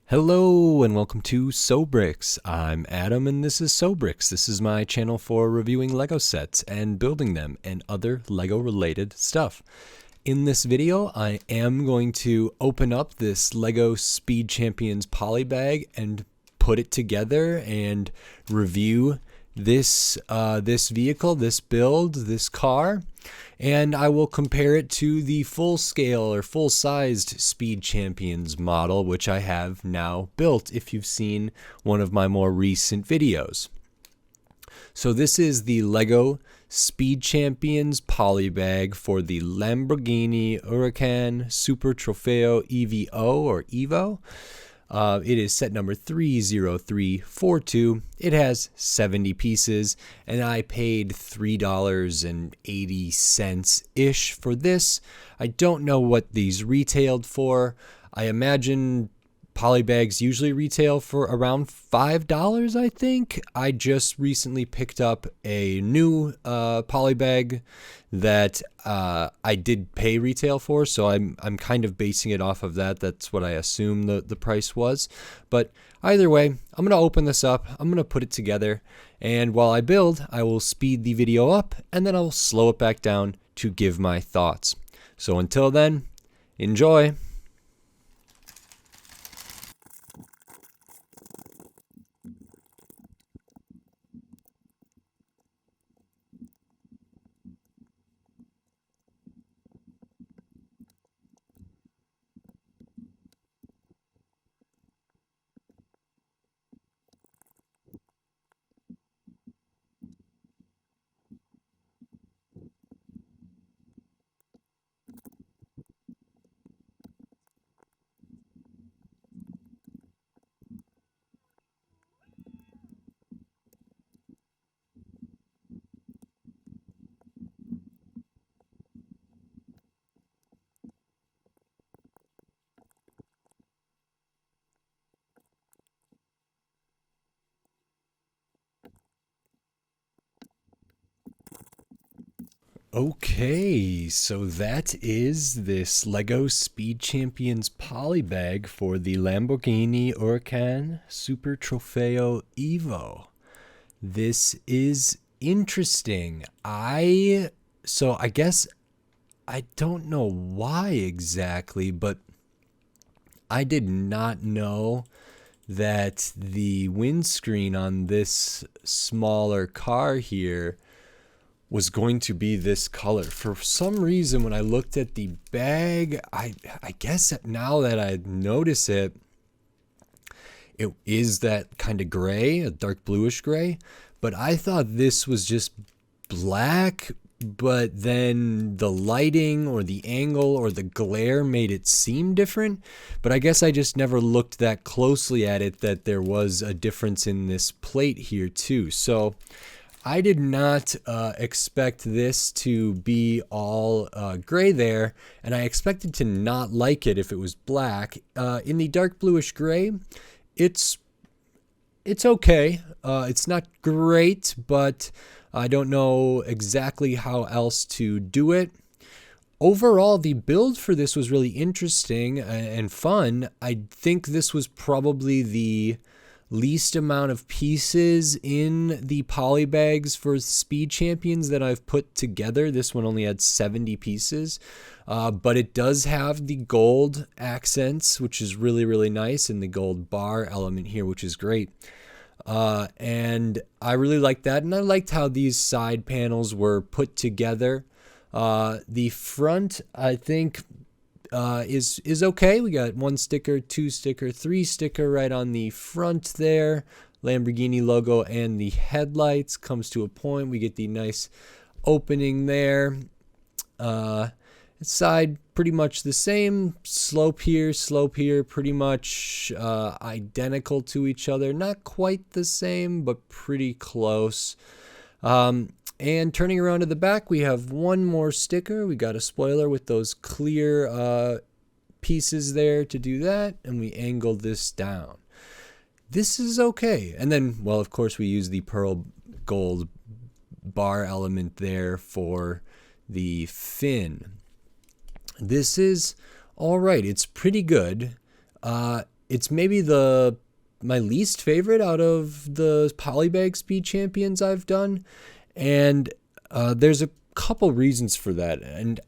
Hello and welcome to Sobrix. I'm Adam and this is Sobrix. This is my channel for reviewing Lego sets and building them and other Lego related stuff. In this video, I am going to open up this Lego Speed Champions Polybag and put it together and review this vehicle, this build, this car. And I will compare it to the full-scale or full-sized Speed Champions model, which I have now built if you've seen one of my more recent videos. So this is the Lego Speed Champions Polybag for the Lamborghini Huracán Super Trofeo EVO or EVO. It is set number 30342. It has 70 pieces, and I paid $3.80-ish for this. I don't know what these retailed for. I imagine polybags usually retail for around $5, I think. I just recently picked up a new polybag that I did pay retail for, so I'm kind of basing it off of that. That's what I assume the price was. But either way, I'm going to open this up. I'm going to put it together, and while I build, I will speed the video up, and then I'll slow it back down to give my thoughts. So until then, enjoy! Okay, so that is this Lego Speed Champions Polybag for the Lamborghini Huracán Super Trofeo EVO. This is interesting. So I guess I don't know why exactly, but I did not know that the windscreen on this smaller car here was going to be this color. For some reason, when I looked at the bag, I guess now that I notice it, it is that kind of gray, a dark bluish gray, but I thought this was just black, but then the lighting or the angle or the glare made it seem different. But I guess I just never looked that closely at it, that there was a difference in this plate here too. So I did not expect this to be all gray there, and I expected to not like it if it was black. In the dark bluish gray, it's okay. It's not great, but I don't know exactly how else to do it. Overall, the build for this was really interesting and fun. I think this was probably the least amount of pieces in the polybags for Speed Champions that I've put together. This one only had 70 pieces, but it does have the gold accents, which is really, really nice, and the gold bar element here, which is great. And I really liked that, and I liked how these side panels were put together. The front, I think, is okay. We got 1 sticker, 2 sticker, 3 sticker right on the front there. Lamborghini logo and the headlights comes to a point. We get the nice opening there. Side pretty much the same. Slope here, pretty much identical to each other. Not quite the same, but pretty close. And turning around to the back, we have one more sticker. We got a spoiler with those clear pieces there to do that, and we angled this down. This is okay. And then, well, of course, we use the pearl gold bar element there for the fin. This is all right. It's pretty good. it's maybe my least favorite out of the Polybag Speed Champions I've done, and there's a couple reasons for that. And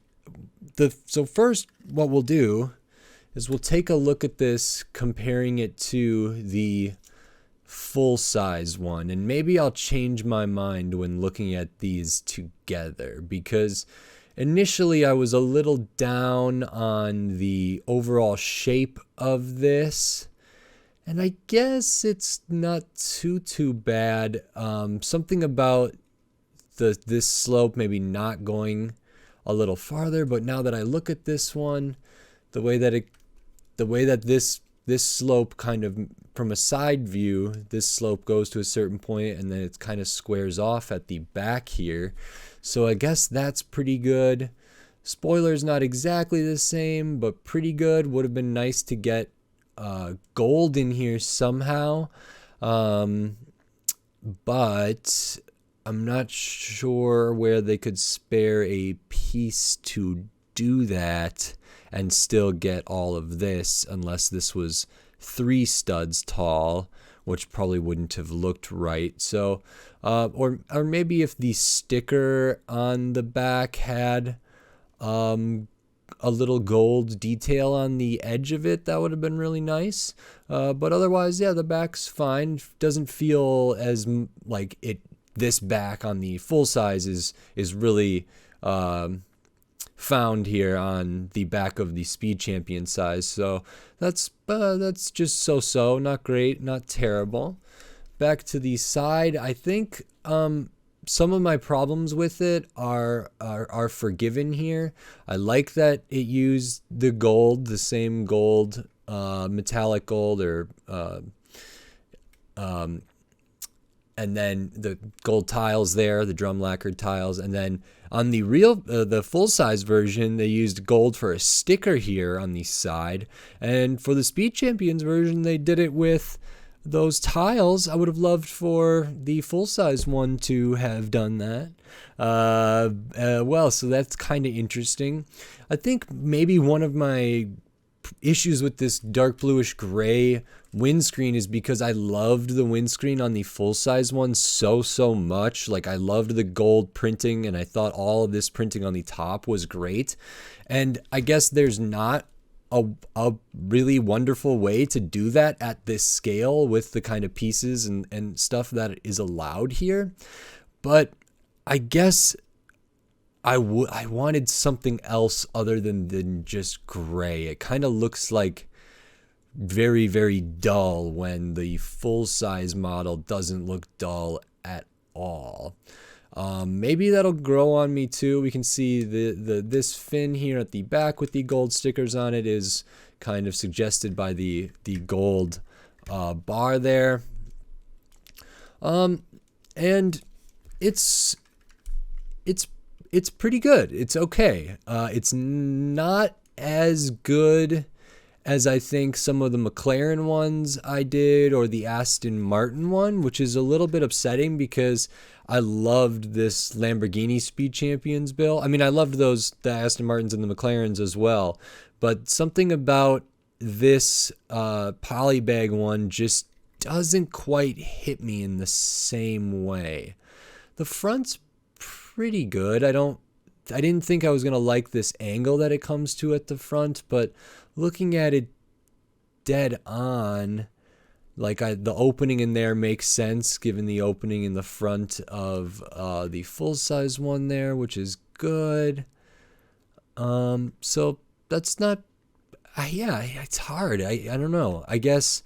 so first, what we'll do is we'll take a look at this, comparing it to the full size one, and maybe I'll change my mind when looking at these together, because initially I was a little down on the overall shape of this, and I guess it's not too bad. Something about this slope maybe not going a little farther, but now that I look at this one, the way that this slope kind of, from a side view, this slope goes to a certain point and then it kind of squares off at the back here. So I guess that's pretty good. Spoiler's not exactly the same, but pretty good. Would have been nice to get gold in here somehow, but I'm not sure where they could spare a piece to do that and still get all of this, unless this was 3 studs tall, which probably wouldn't have looked right. So or maybe if the sticker on the back had a little gold detail on the edge of it, that would have been really nice. But otherwise, yeah, the back's fine. Doesn't feel as like it. This back on the full size is really found here on the back of the Speed Champion size. So that's just so, not great, not terrible. Back to the side, I think some of my problems with it are forgiven here. I like that it used the gold, the same gold, metallic gold, or and then the gold tiles there, the drum lacquered tiles, and then on the the full size version, they used gold for a sticker here on the side, and for the Speed Champions version, they did it with those tiles. I would have loved for the full size one to have done that. Well, so that's kind of interesting. I think maybe one of my issues with this dark bluish gray windscreen is because I loved the windscreen on the full size one so much. Like, I loved the gold printing, and I thought all of this printing on the top was great. And I guess there's not a really wonderful way to do that at this scale with the kind of pieces and stuff that is allowed here. But I guess I wanted something else other than just gray. It kind of looks like very dull when the full size model doesn't look dull at all. Maybe that'll grow on me too. We can see this fin here at the back with the gold stickers on it is kind of suggested by the gold bar there. And it's pretty good. It's okay. It's not as good as I think some of the McLaren ones I did, or the Aston Martin one, which is a little bit upsetting because I loved this Lamborghini Speed Champions build. I mean, I loved the Aston Martins and the McLarens as well, but something about this Polybag one just doesn't quite hit me in the same way. The front's pretty good. I didn't think I was going to like this angle that it comes to at the front, but looking at it dead on, like the opening in there makes sense given the opening in the front of the full-size one there, which is good. So that's not, yeah, it's hard. I don't know. I guess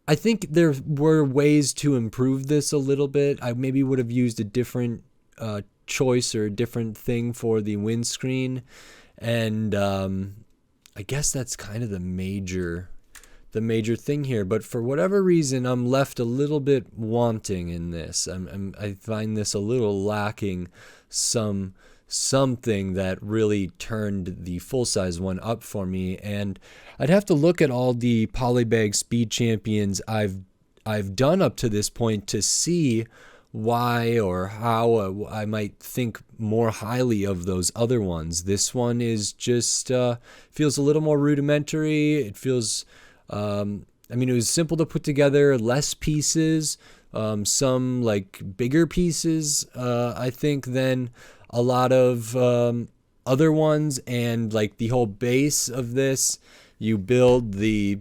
I think there were ways to improve this a little bit. I maybe would have used a different choice or a different thing for the windscreen, and I guess that's kind of the major thing here. But for whatever reason, I'm left a little bit wanting in this. I find this a little lacking something that really turned the full-size one up for me. And I'd have to look at all the Polybag Speed Champions I've done up to this point to see why or how I might think more highly of those other ones. This one is just feels a little more rudimentary. It feels, I mean, it was simple to put together, less pieces, some like bigger pieces, I think, than a lot of other ones. And like the whole base of this, you build the,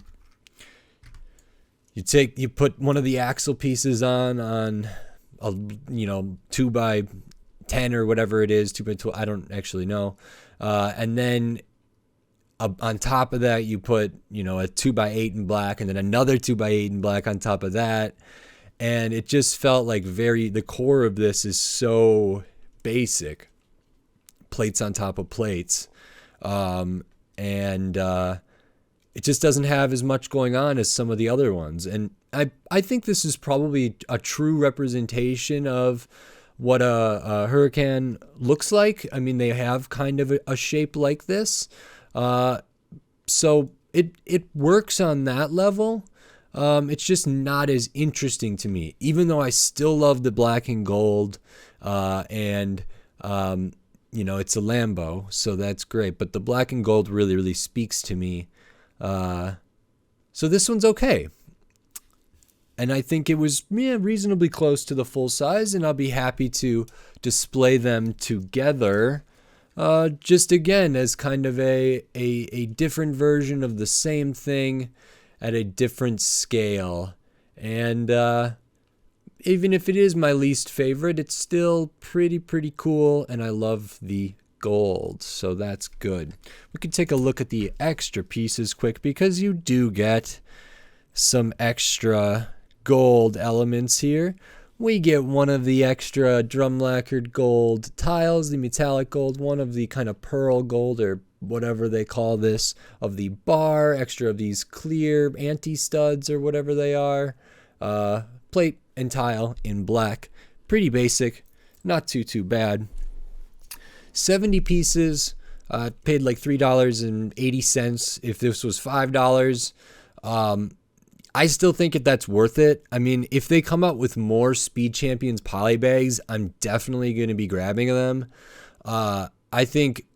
you put one of the axle pieces on a, 2x10 or whatever it is, 2x12, I don't actually know. And then on top of that, you put, a 2x8 in black, and then another 2x8 in black on top of that. And it just felt like the core of this is so basic. Plates on top of plates. It just doesn't have as much going on as some of the other ones. And I think this is probably a true representation of what a Huracán looks like. I mean, they have kind of a shape like this. So it works on that level. It's just not as interesting to me, even though I still love the black and gold. It's a Lambo, so that's great. But the black and gold really, really speaks to me. So this one's okay. And I think it was reasonably close to the full size, and I'll be happy to display them together. Just again, as kind of a different version of the same thing at a different scale. And even if it is my least favorite, it's still pretty cool, and I love the gold, so that's good. We could take a look at the extra pieces quick, because you do get some extra gold elements here. We get one of the extra drum lacquered gold tiles, the metallic gold, one of the kind of pearl gold or whatever they call this of the bar, extra of these clear anti-studs or whatever they are, plate and tile in black. Pretty basic, not too bad. 70 pieces, paid like $3.80. If this was $5, I still think that's worth it. I mean, if they come out with more Speed Champions polybags, I'm definitely going to be grabbing them. I think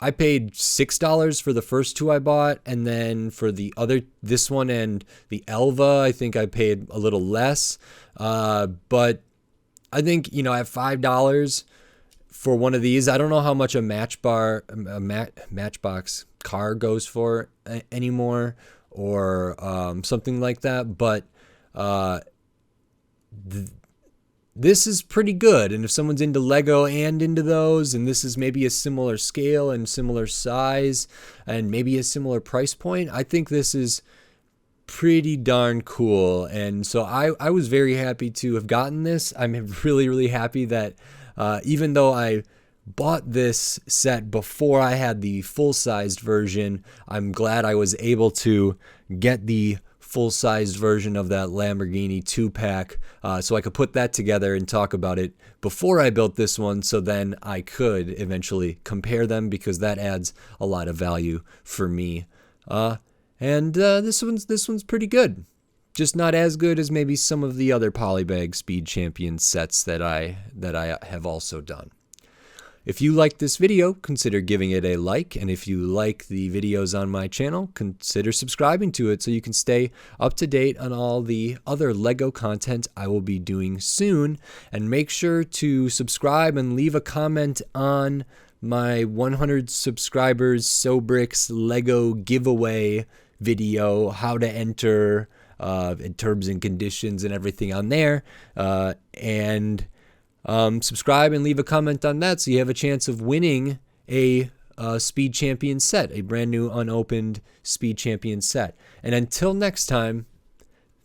I paid $6 for the first two I bought, and then for this one and the Elva, I think I paid a little less. But I think, at $5 for one of these, I don't know how much a Matchbox car goes for anymore, or something like that, but this is pretty good. And if someone's into Lego and into those, and this is maybe a similar scale and similar size and maybe a similar price point, I think this is pretty darn cool. And so I was very happy to have gotten this. I'm really happy that even though I bought this set before I had the full-sized version, I'm glad I was able to get the full-sized version of that Lamborghini 2-pack, so I could put that together and talk about it before I built this one, so then I could eventually compare them, because that adds a lot of value for me. This one's pretty good. Just not as good as maybe some of the other Polybag Speed Champion sets that I have also done. If you like this video, consider giving it a like, and if you like the videos on my channel, consider subscribing to it so you can stay up to date on all the other Lego content I will be doing soon. And make sure to subscribe and leave a comment on my 100 subscribers Sobrix Lego giveaway video, how to enter, in terms and conditions and everything on there, subscribe and leave a comment on that so you have a chance of winning a Speed Champion set, a brand new unopened Speed Champion set. And until next time,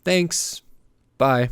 thanks. Bye.